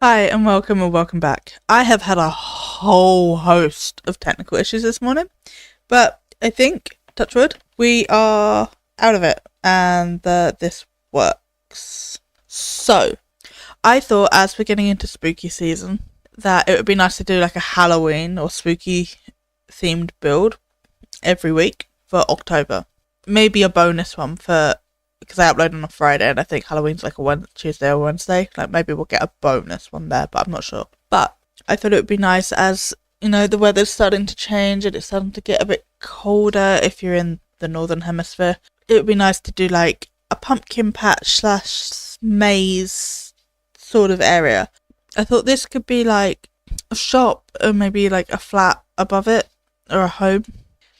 Hi and welcome back. I have had a whole host of technical issues this morning, but I think, touch wood, we are out of it and this works. So, I thought as we're getting into spooky season that it would be nice to do like a Halloween or spooky themed build every week for October. Maybe a bonus one for, because I upload on a Friday and I think Halloween's like a Tuesday or Wednesday. Like maybe we'll get a bonus one there, but I'm not sure. But I thought it would be nice as, you know, the weather's starting to change and it's starting to get a bit colder if you're in the northern hemisphere. It would be nice to do like a pumpkin patch / maze sort of area. I thought this could be like a shop or maybe like a flat above it or a home.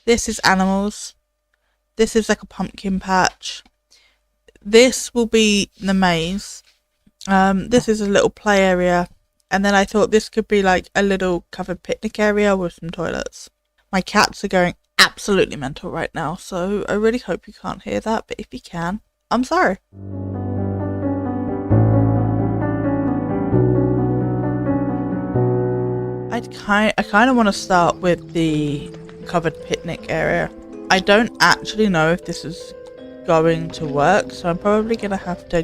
This is animals. This is like a pumpkin patch. This will be the maze. This is a little play area. And then I thought this could be like a little covered picnic area with some toilets. My cats are going absolutely mental right now, so I really hope you can't hear that. But if you can, I'm sorry. I kind of want to start with the covered picnic area. I don't actually know if this is going to work, so I'm probably gonna have to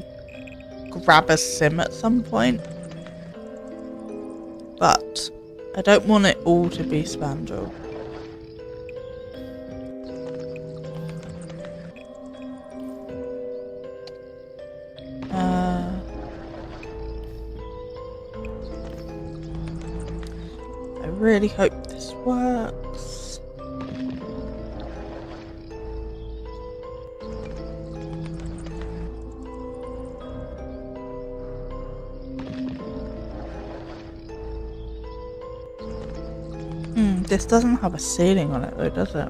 grab a sim at some point, but I don't want it all to be spandrel. I really hope this works. This doesn't have a ceiling on it though, does it?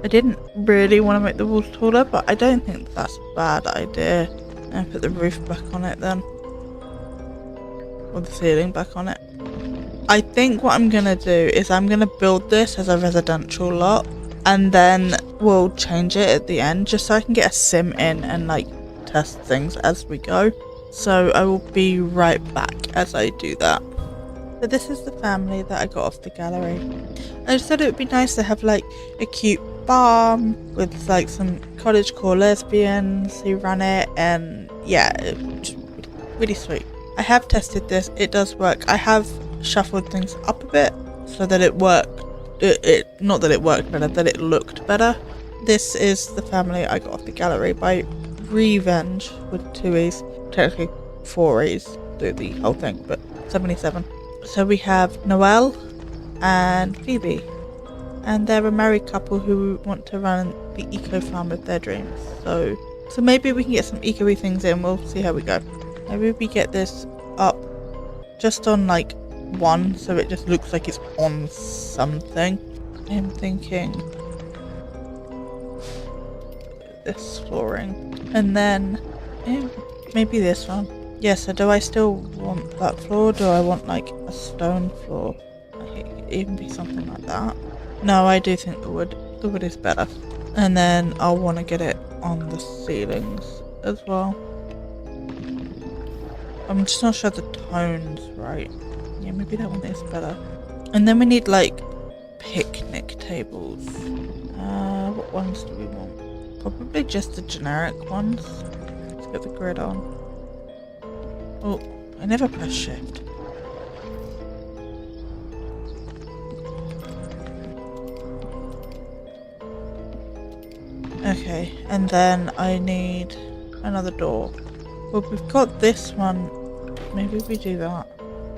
I didn't really want to make the walls taller, but I don't think that's a bad idea. And put the roof back on it then. Or the ceiling back on it. I think what I'm gonna do is I'm gonna build this as a residential lot and then we'll change it at the end just so I can get a sim in and like test things as we go. So I will be right back as I do that. So this is the family that I got off the gallery. I just thought it would be nice to have like a cute farm with like some cottagecore lesbians who run it, and yeah, it's really sweet. I have tested this, it does work. I have shuffled things up a bit so that it worked. Not that it worked better, that it looked better. This is the family I got off the gallery by Revenge with 2 E's, technically 4 E's, do the whole thing, but 77. So we have Noelle and Phoebe, and they're a married couple who want to run the eco farm of their dreams. So maybe we can get some eco-y things in. We'll see how we go. Maybe we get this up just on like 1, so it just looks like it's on something. I'm thinking this flooring, and then maybe this one. Yeah, so do I still want that floor? Do I want like a stone floor? It could even be something like that. No, I do think the wood is better. And then I'll want to get it on the ceilings as well. I'm just not sure the tone's right. Yeah, maybe that one is better. And then we need like picnic tables. What ones do we want? Probably just the generic ones. Let's get the grid on. Oh, I never press shift. Okay, and then I need another door. Well, we've got this one. Maybe we do that.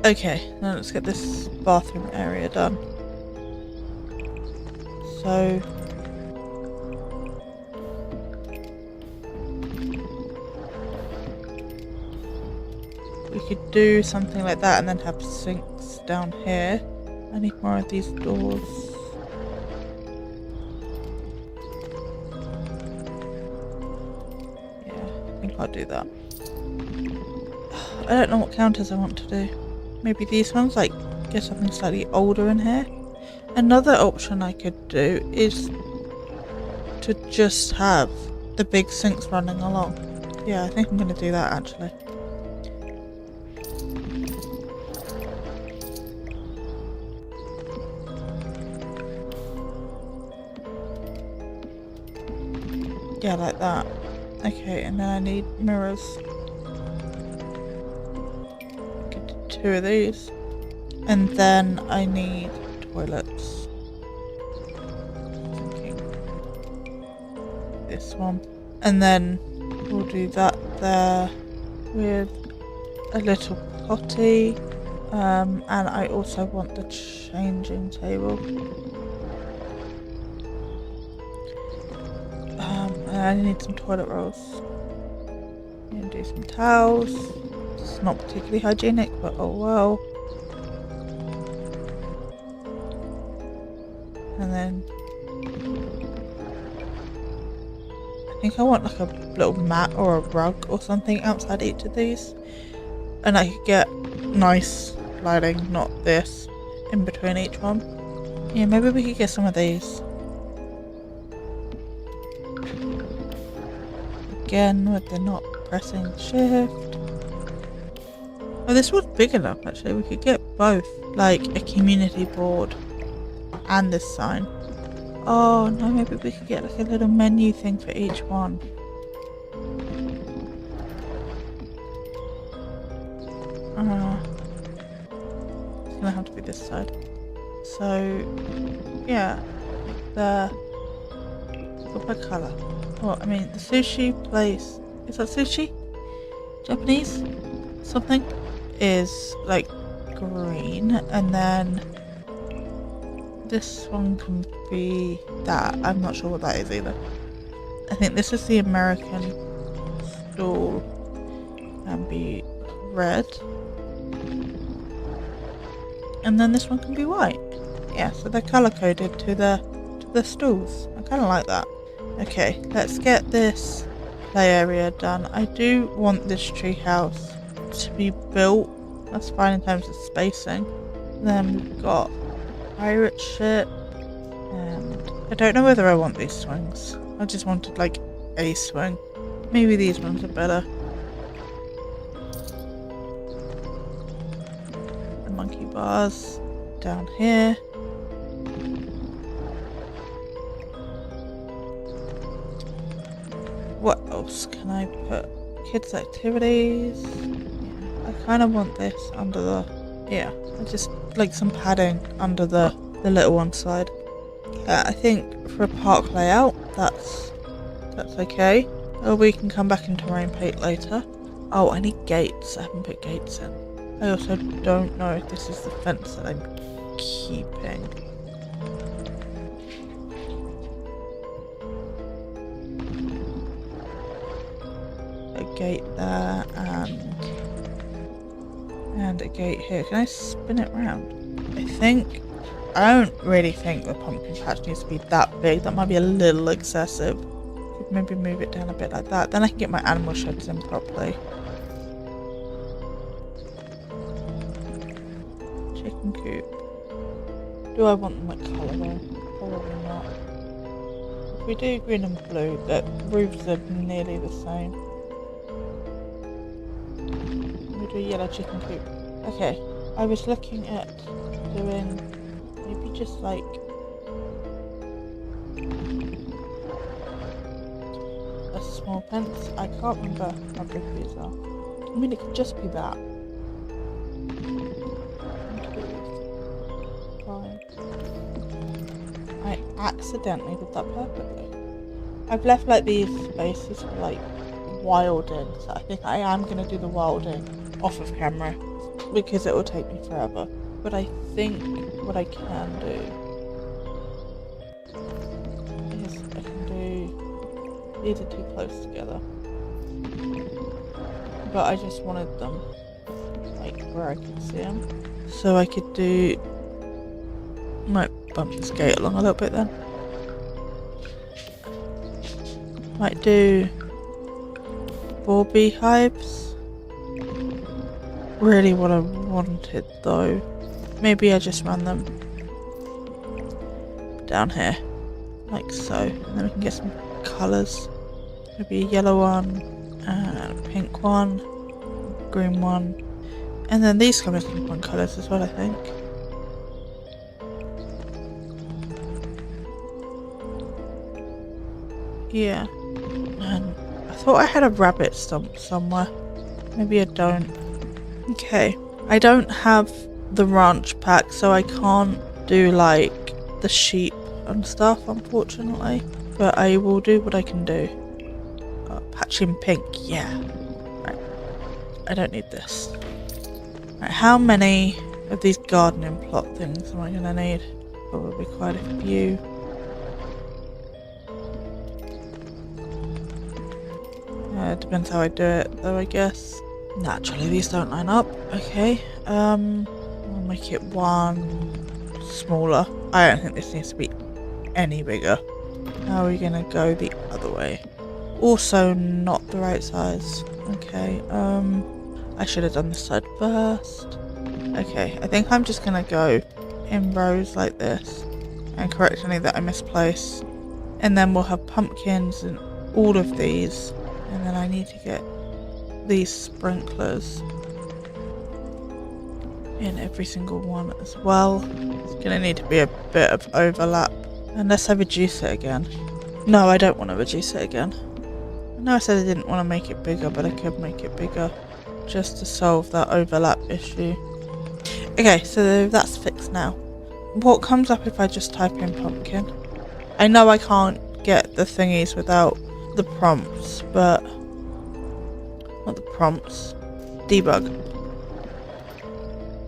Okay, now let's get this bathroom area done. So we could do something like that and then have sinks down here. I need more of these doors. Yeah, I think I'll do that. I don't know what counters I want to do. Maybe these ones, like get something slightly older in here. Another option I could do is to just have the big sinks running along. Yeah, I think I'm going to do that actually. Yeah, like that. Okay, and then I need mirrors. Get 2 of these. And then I need toilets. Thinking this one. And then we'll do that there with a little potty. And I also want the changing table. And I need some toilet rolls. And do some towels. It's not particularly hygienic, but oh well. And then I think I want like a little mat or a rug or something outside each of these. And I could get nice lighting, not this, in between each one. Yeah, maybe we could get some of these. Again, with the not pressing shift. Oh, this one's big enough actually. We could get both, like a community board and this sign. Oh no, maybe we could get like a little menu thing for each one. It's gonna have to be this side. So yeah, the what by colour? Well, I mean the sushi place, is that sushi? Japanese? Something? Is like green, and then this one can be that. I'm not sure what that is either. I think this is the American stool and be red. And then this one can be white. Yeah, so they're colour coded to the stools. I kinda like that. Okay, let's get this play area done. I do want this tree house to be built. That's fine in terms of spacing. Then we've got pirate ship, and I don't know whether I want these swings. I just wanted like a swing. Maybe these ones are better. The monkey bars down here. What else can I put? Kids activities. Yeah, I kind of want this under the, yeah, I just like some padding under the little one side. Yeah, I think for a park layout, that's okay. Or we can come back and terrain paint later. Oh, I need gates. I haven't put gates in. I also don't know if this is the fence that I'm keeping. A gate there and a gate here. Can I spin it round? I don't really think the pumpkin patch needs to be that big. That might be a little excessive. Could maybe move it down a bit like that. Then I can get my animal sheds in properly. Chicken coop. Do I want them like colour though? Probably not. If we do green and blue, the roofs are nearly the same. We do yellow chicken coop. Okay, I was looking at doing maybe just like a small fence. I can't remember how big these are. I mean, it could just be that. 5. I accidentally did that perfectly. I've left like these spaces for like wilding, so I think I am going to do the wilding off of camera because it will take me forever. But I think what I can do is I can do, these are too close together, but I just wanted them like where I could see them, so I could do, might bump this gate along a little bit then, might do 4 beehives. Really what I wanted though, maybe I just run them down here like so, and then we can get some colours. Maybe a yellow one, a pink one, green one, and then these come in some fun colours as well, I think. Yeah, thought I had a rabbit stump somewhere. Maybe I don't. Okay. I don't have the ranch pack, so I can't do like the sheep and stuff, unfortunately. But I will do what I can do. Patch in pink, yeah. Right. I don't need this. Right, how many of these gardening plot things am I gonna need? Probably quite a few. It depends how I do it though, I guess. Naturally these don't line up. Okay. I'll make it one smaller. I don't think this needs to be any bigger. Now we're gonna go the other way. Also not the right size. Okay, I should have done this side first. Okay, I think I'm just gonna go in rows like this and correct any that I misplace. And then we'll have pumpkins and all of these. And then I need to get these sprinklers in every single one as well. It's gonna need to be a bit of overlap. Unless I reduce it again. No, I don't want to reduce it again. I know I said I didn't want to make it bigger, but I could make it bigger just to solve that overlap issue. Okay, so that's fixed now. What comes up if I just type in pumpkin? I know I can't get the thingies without the prompts, but... not the prompts. Debug.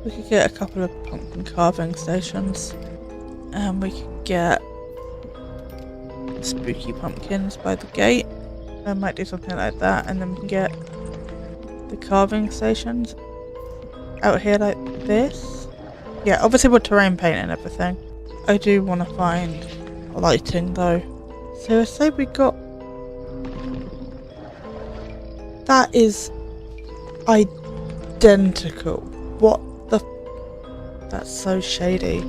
We could get a couple of pumpkin carving stations. And we could get spooky pumpkins by the gate. I might do something like that, and then we can get the carving stations out here like this. Yeah, obviously with terrain paint and everything. I do want to find lighting though. So I say we got... that is identical. What the... that's so shady.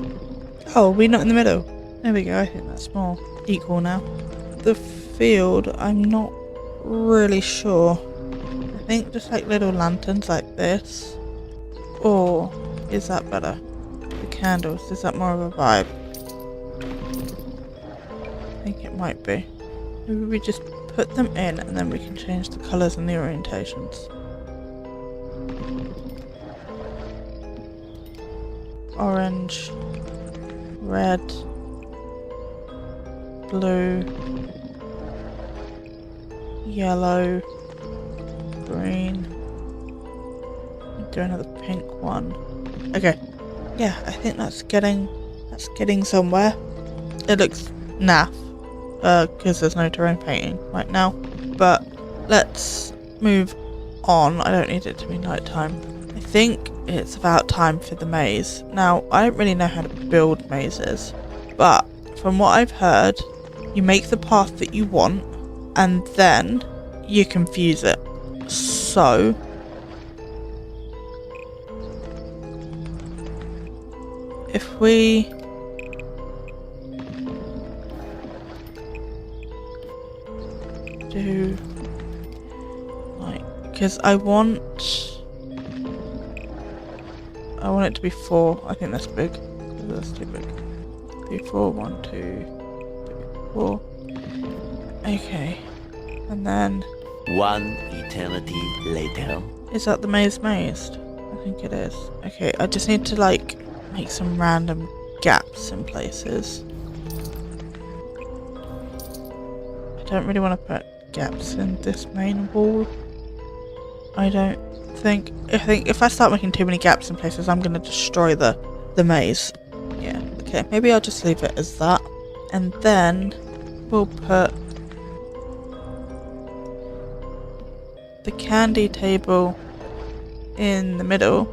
Oh, we're not in the middle. There we go, I think that's more equal now. The field, I'm not really sure. I think just like little lanterns like this. Or is that better? The candles, is that more of a vibe? I think it might be. Maybe we just put them in and then we can change the colours and the orientations. Orange, red, blue, yellow, green. Do another pink one. Okay. Yeah, I think that's getting somewhere. It looks naff, because there's no terrain painting right now. But let's move on. I don't need it to be nighttime. I think it's about time for the maze. Now, I don't really know how to build mazes, but from what I've heard, you make the path that you want, and then you confuse it. So, if we do like, because I want it to be 4. I think that's big. That's too big. Be 4, 1, 2, 3, 4. Okay, and then 1 eternity later. Is that the maze mazed? I think it is. Okay, I just need to like make some random gaps in places. I don't really want to put gaps in this main wall. I think if I start making too many gaps in places, I'm going to destroy the maze. Yeah, okay, maybe I'll just leave it as that. And then we'll put the candy table in the middle.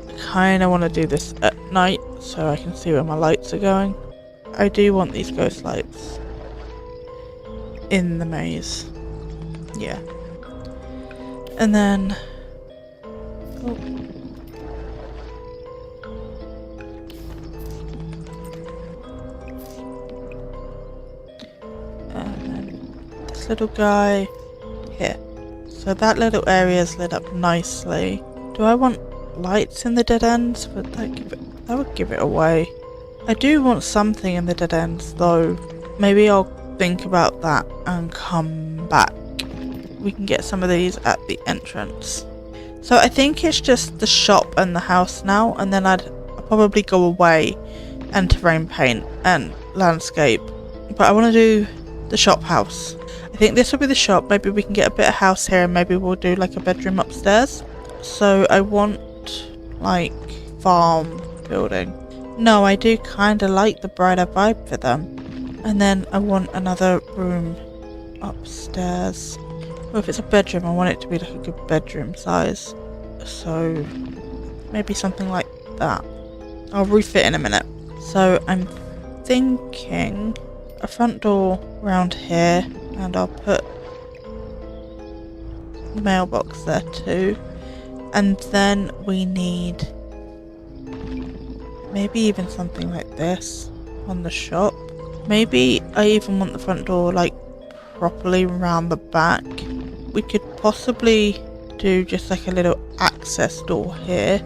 I kind of want to do this at night so I can see where my lights are going. I do want these ghost lights in the maze. Yeah. And then... oh. And then this little guy here. So that little area is lit up nicely. Do I want lights in the dead ends? Would that would give it away. I do want something in the dead ends though. Maybe I'll think about that and come back we can get some of these at the entrance. So I think it's just the shop and the house now, and then I'd probably go away and terrain paint and landscape. But I want to do the shop house. I think this will be the shop. Maybe we can get a bit of house here, and maybe we'll do like a bedroom upstairs. So I want like farm building. No, I do kind of like the brighter vibe for them. And then I want another room upstairs. Well, if it's a bedroom, I want it to be like a good bedroom size. So maybe something like that. I'll roof it in a minute. So I'm thinking a front door around here, and I'll put the mailbox there too. And then we need maybe even something like this on the shop. Maybe I even want the front door like properly around the back. We could possibly do just like a little access door here.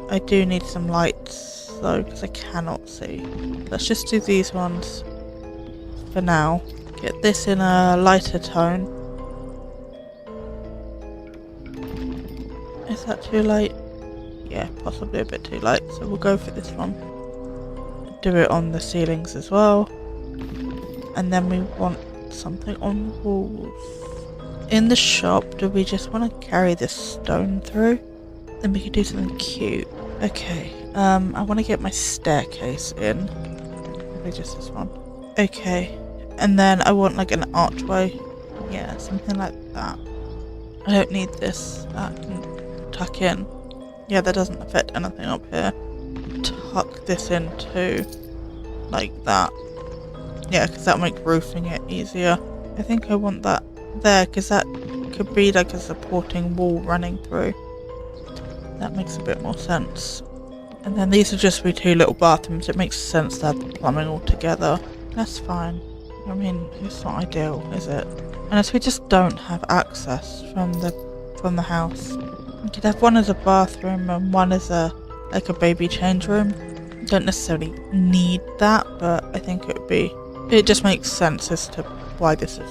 I do need some lights though, because I cannot see. Let's just do these ones for now. Get this in a lighter tone. Is that too light? Yeah, possibly a bit too light, so we'll go for this one. Do it on the ceilings as well. And then we want something on the walls. In the shop, do we just want to carry this stone through? Then we could do something cute. Okay, I want to get my staircase in. Probably just this one. Okay, and then I want like an archway. Yeah, something like that. I don't need this. That can tuck in. Yeah, that doesn't affect anything up here. Tuck this in too. Like that. Yeah, because that'll make roofing it easier. I think I want that there, because that could be like a supporting wall running through. That makes a bit more sense. And then these will just be two little bathrooms. It makes sense to have the plumbing all together. That's fine. I mean, it's not ideal, is it? Unless we just don't have access from the house. We could have one as a bathroom and one as a baby change room. Don't necessarily need that, but I think it just makes sense as to why this is.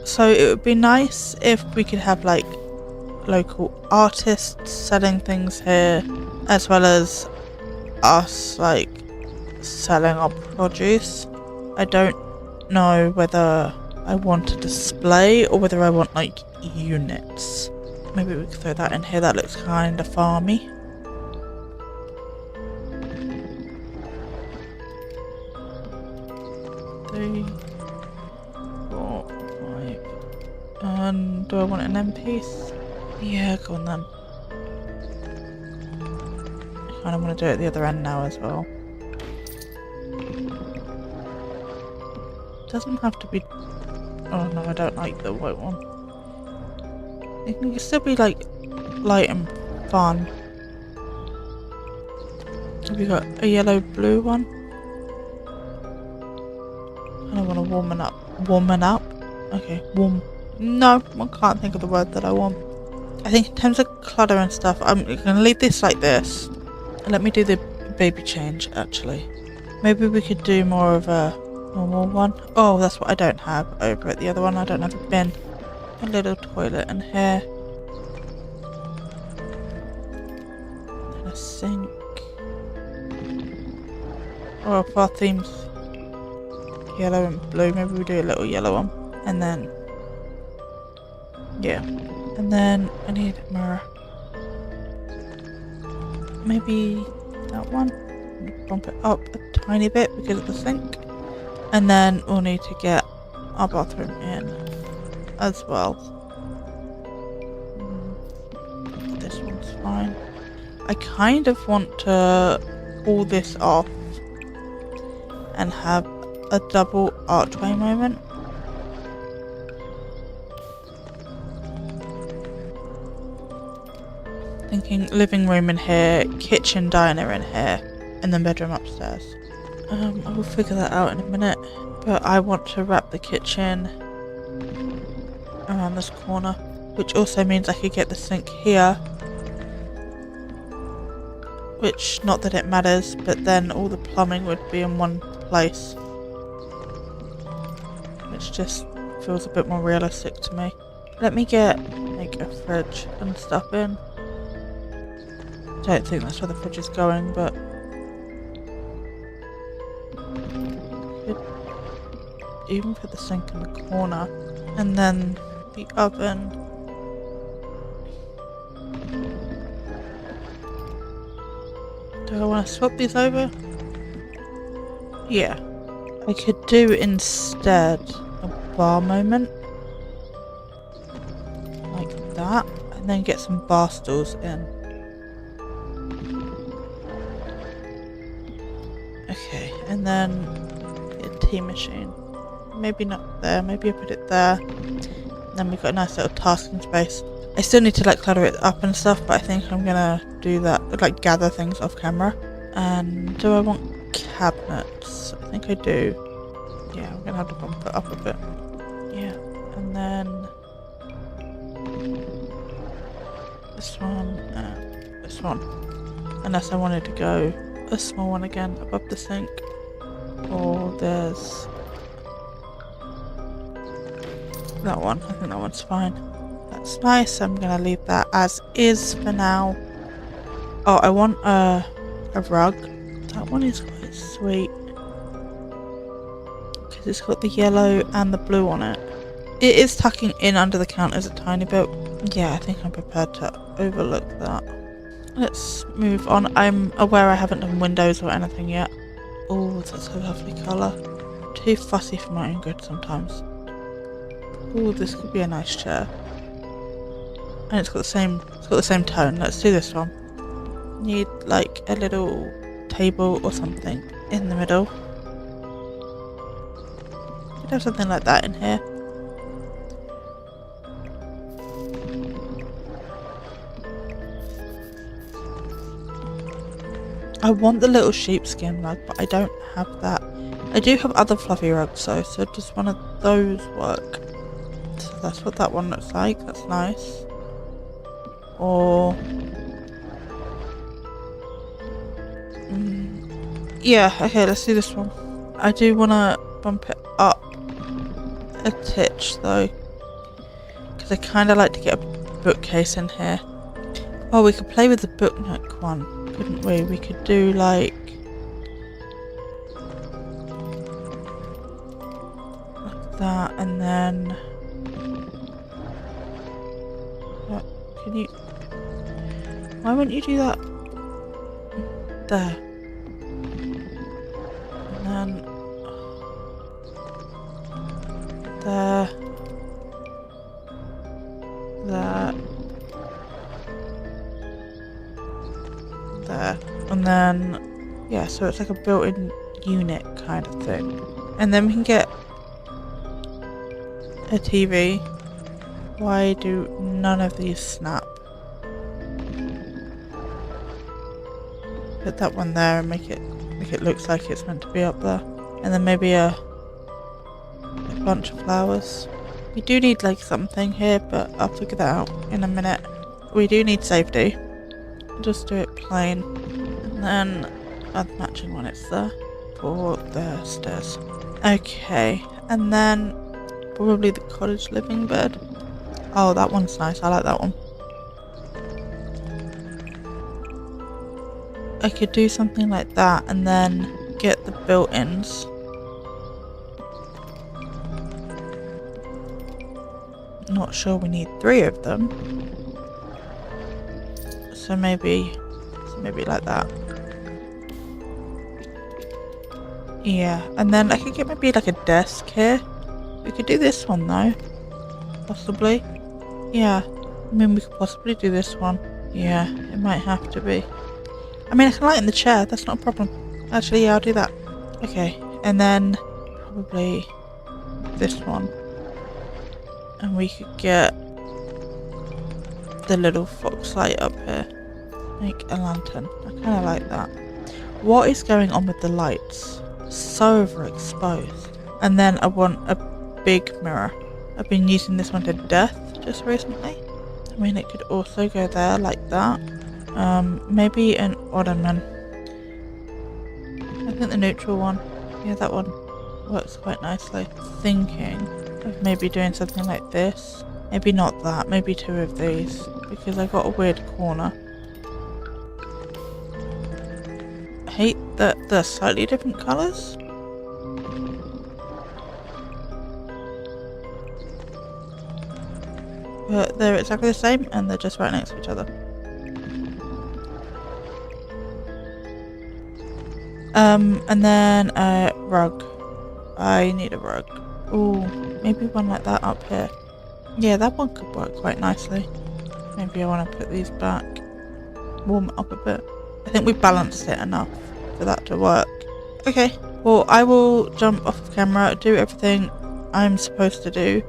So it would be nice if we could have like local artists selling things here, as well as us like selling our produce. I don't know whether I want a display or whether I want like units. Maybe we could throw that in here. That looks kind of farmy. Three, 4, 5. And do I want an end piece? Yeah, go on then. I kind of want to do it at the other end now as well. Doesn't have to be. Oh no, I don't like the white one. It can still be like light and fun. Have you got a yellow blue one? I don't want to warm up. Warming up? Okay, warm. No, I can't think of the word that I want. I think in terms of clutter and stuff, I'm going to leave this like this. Let me do the baby change actually. Maybe we could do more of a normal one. Oh, that's what I don't have over at the other one. I don't have a bin. A little toilet in here. And a sink. Well, if our theme's yellow and blue, maybe we do a little yellow one. And then, yeah. And then I need a mirror. Maybe that one. Bump it up a tiny bit because of the sink. And then we'll need to get our bathroom in as well. This one's fine. I kind of want to pull this off and have a double archway moment. Thinking living room in here, kitchen diner in here, and then bedroom upstairs. I will figure that out in a minute, but I want to wrap the kitchen around this corner, which also means I could get the sink here, which, not that it matters, but then all the plumbing would be in one place, which just feels a bit more realistic to me. Let me get like a fridge and stuff in. Don't think that's where the fridge is going, but could even put the sink in the corner, and then the oven. Do I want to swap these over? Yeah. I could do instead a bar moment. Like that. And then get some bar stools in. Okay, and then a tea machine. Maybe not there, maybe I put it there. And then we've got a nice little tasking space. I still need to like clutter it up and stuff, but I think I'm gonna do that, like gather things off camera. And do I want cabinets? I think I do. Yeah, I'm gonna have to bump it up a bit. Yeah, and then this one, this one. Unless I wanted to go a small one again above the sink. Or there's that one. I think that one's fine. That's nice. I'm gonna leave that as is for now. Oh, I want a rug. That one is quite sweet because it's got the yellow and the blue on it. It is tucking in under the counters a tiny bit. Yeah, I think I'm prepared to overlook that. Let's move on. I'm aware I haven't done windows or anything yet. Oh, that's a lovely colour. Too fussy for my own good sometimes. Oh, this could be a nice chair. And it's got the same tone. Let's do this one. Need like a little table or something in the middle. Could have something like that in here. I want the little sheepskin rug, but I don't have that. I do have other fluffy rugs though, so does one of those work? So that's what that one looks like. That's nice. Or yeah, okay, let's do this one. I do want to bump it up a titch though, because I kind of like to get a bookcase in here. Oh, we could play with the book nook one, couldn't we? We could do like that, and then can you? Why wouldn't you do that? There. And then there. There. There. And then yeah, so it's like a built-in unit kind of thing. And then we can get a TV. Why do none of these snap? Put that one there and make it look like it's meant to be up there. And then maybe a bunch of flowers. We do need like something here, but I'll figure that out in a minute. We do need safety. Just do it plain. And then add matching when it's there for the stairs. Okay, and then probably the cottage living bed. Oh, that one's nice. I like that one. I could do something like that and then get the built-ins. Not sure we need 3 of them. So maybe like that. Yeah, and then I could get maybe like a desk here. We could do this one though. Possibly. Yeah, I mean we could possibly do this one. Yeah, it might have to be. I mean I can lighten the chair, that's not a problem. Actually yeah, I'll do that. Okay, and then probably this one. And we could get the little fox light up here. Make a lantern. I kind of like that. What is going on with the lights? So overexposed. And then I want a big mirror. I've been using this one to death just recently. I mean it could also go there like that. Maybe an ottoman. I think the neutral one. Yeah, that one works quite nicely. Thinking of maybe doing something like this. Maybe not that, maybe 2 of these, because I got a weird corner. I hate that they're slightly different colours. But they're exactly the same and they're just right next to each other. And then a rug. I need a rug. Ooh, maybe one like that up here. Yeah, that one could work quite nicely. Maybe I want to put these back. Warm it up a bit. I think we've balanced it enough for that to work. Okay, well I will jump off of camera, do everything I'm supposed to do,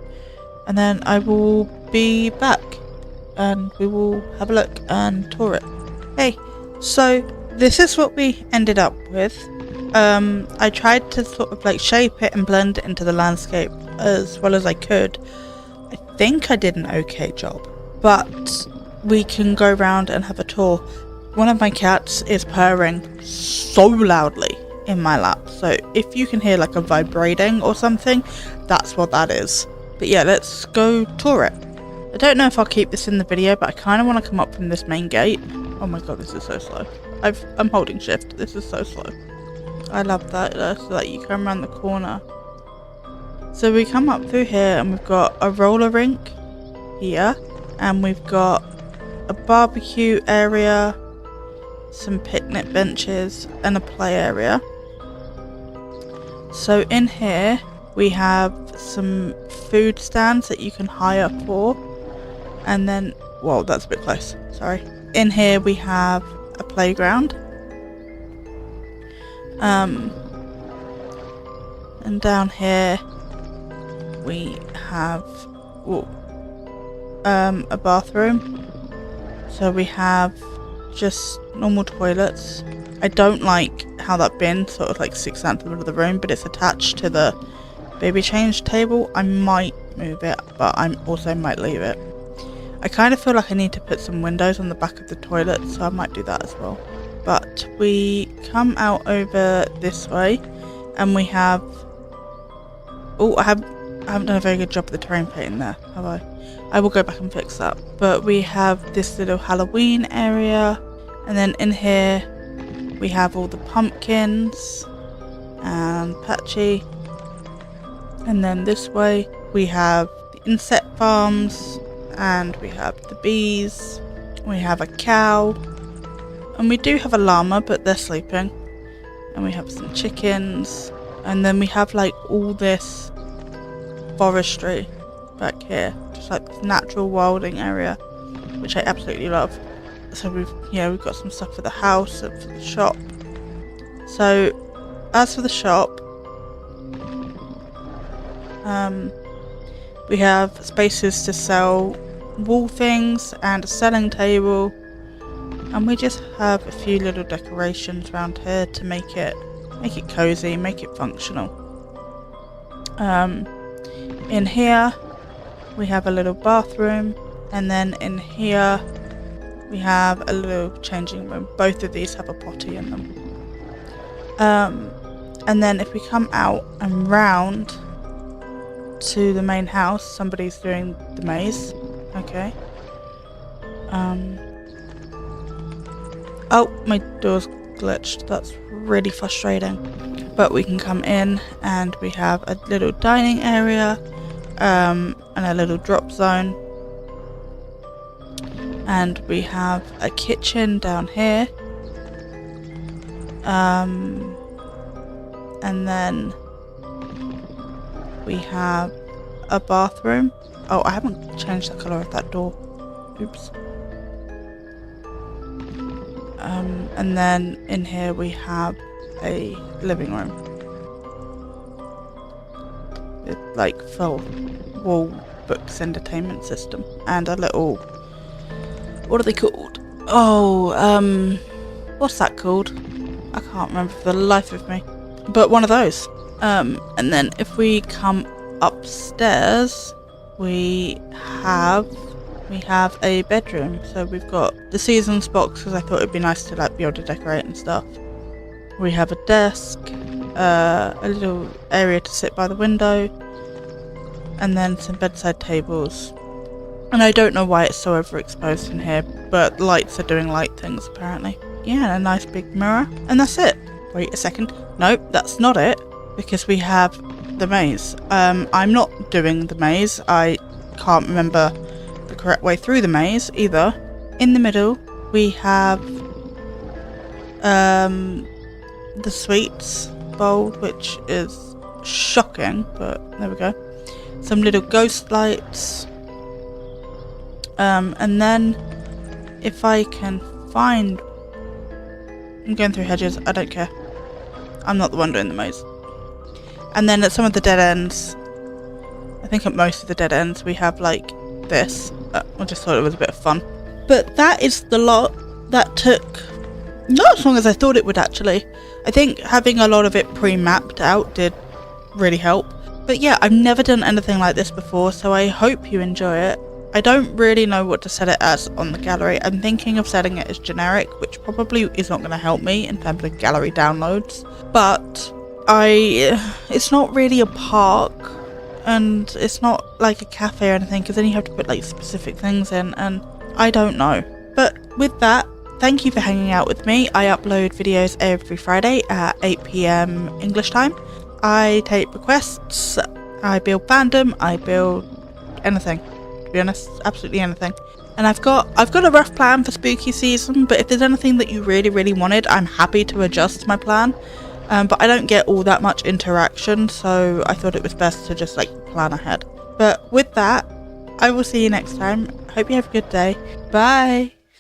and then I will be back and we will have a look and tour it. Hey, so this is what we ended up with. I tried to sort of like shape it and blend it into the landscape as well as I could. I think I did an okay job, but we can go around and have a tour. One of my cats is purring so loudly in my lap, so if you can hear like a vibrating or something, that's what that is. But yeah, let's go tour it. I don't know if I'll keep this in the video, but I kind of want to come up from this main gate. Oh my god, this is so slow. I'm holding shift. This is so slow. I love that, so that you come around the corner. So we come up through here and we've got a roller rink here, and we've got a barbecue area, some picnic benches and a play area. So in here we have some food stands that you can hire for, and then, whoa, that's a bit close, sorry. In here we have a playground, and down here we have a bathroom. So we have just normal toilets. I don't like how that bin sort of like sticks out to the middle of the room, but it's attached to the baby change table. I might move it, but I also might leave it. I kind of feel like I need to put some windows on the back of the toilet, so I might do that as well. But we come out over this way and we have, oh, I haven't done a very good job of the terrain painting there, have I? I will go back and fix that. But we have this little Halloween area, and then in here we have all the pumpkins and Patchy, and then this way we have the insect farms, and we have the bees, we have a cow, and we do have a llama, but they're sleeping, and we have some chickens, and then we have like all this forestry back here, just like this natural wilding area, which I absolutely love. So we've got some stuff for the house and for the shop. So as for the shop, we have spaces to sell wall things and a selling table, and we just have a few little decorations around here to make it cozy, make it functional. In here we have a little bathroom, and then in here we have a little changing room. Both of these have a potty in them. And then if we come out and round to the main house, somebody's doing the maze. Okay. Oh, my door's glitched. That's really frustrating. But we can come in and we have a little dining area, and a little drop zone. And we have a kitchen down here. And then we have a bathroom. Oh, I haven't changed the colour of that door. Oops. And then in here we have a living room with like full wall books entertainment system and a little, what are they called? Oh, what's that called? I can't remember for the life of me. But one of those. And then if we come upstairs, we have a bedroom. So we've got the seasons box, because I thought it'd be nice to like be able to decorate and stuff. We have a desk, a little area to sit by the window, and then some bedside tables And I don't know why it's so overexposed in here, but lights are doing light things apparently. Yeah, and a nice big mirror. And that's it. Wait a second. Nope, that's not it. Because we have the maze. I'm not doing the maze. I can't remember the correct way through the maze either. In the middle, we have the sweets bowl, which is shocking, but there we go. Some little ghost lights. And then if I can find... I'm going through hedges, I don't care. I'm not the one doing the maze. And then at some of the dead ends, I think at most of the dead ends, we have like this. I just thought it was a bit of fun. But that is the lot. That took not as long as I thought it would actually. I think having a lot of it pre-mapped out did really help. But yeah, I've never done anything like this before, so I hope you enjoy it. I don't really know what to set it as on the gallery. I'm thinking of setting it as generic, which probably is not going to help me in terms of gallery downloads. But it's not really a park, and it's not like a cafe or anything, because then you have to put like specific things in, and I don't know. But with that, thank you for hanging out with me. I upload videos every Friday at 8 PM English time. I take requests, I build fandom, I build anything. To be honest, absolutely anything. And I've got a rough plan for spooky season, but if there's anything that you really wanted, I'm happy to adjust my plan. But I don't get all that much interaction, so I thought it was best to just like plan ahead. But with that, I will see you next time. Hope you have a good day. Bye!